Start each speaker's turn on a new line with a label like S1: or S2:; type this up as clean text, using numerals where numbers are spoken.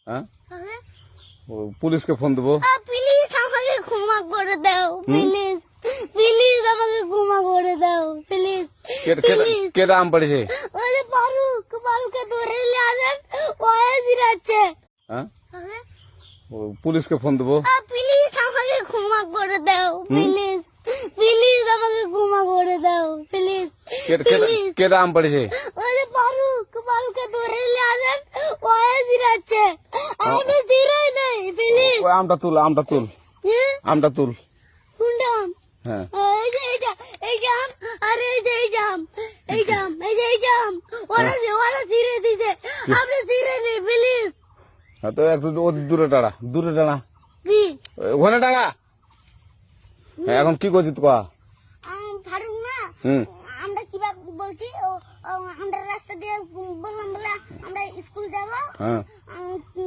S1: হ্যাঁ
S2: হ্যাঁ?
S1: পুলিশকে ফোন দেবো।
S2: প্লিজ আমাকে ক্ষমা করে দাও, প্লিজ প্লিজ আমাকে ক্ষমা করে দাও, প্লিজ প্লিজ।
S1: কেটা আম পড়েছে?
S2: ওই যে ফারুককে ধরে নিয়ে আসেন, ও জিরাচ্ছে।
S1: হ্যাঁ
S2: হ্যাঁ?
S1: পুলিশকে ফোন দেবো।
S2: প্লিজ আমাকে ক্ষমা করে দাও, প্লিজ প্লিজ আমাকে ক্ষমা করে দাও, প্লিজ প্লিজ।
S1: কেটা আম পড়েছে?
S2: ওই যে ফারুককে ধরে নিয়ে আসেন, ও জিরাচ্ছে। আমি জিরাই নাই, প্লিজ।
S1: ওই আমটা তুল, আমটা তুল, আমটা তুল।
S2: কোনটা আম?
S1: হ্যাঁ
S2: এই যে এই জাম, আরে এই যে এই জাম, এই জাম, এই যে এই জাম, ওরা ছিঁড়ে দিছে, আপনি ছিঁড়ে নেই, প্লিজ।
S1: হ্যাঁ, তো একটু দূরে টাড়া, দূরে টাড়া,
S2: কি
S1: ওখানে টাড়া। হ্যাঁ, এখন কি করছিস কয়া?
S2: ফারুক না, আমরা কিভাবে বলছি, আমরা রাস্তা দিয়ে বললাম বলে আমরা স্কুল যাবো।
S1: হ্যাঁ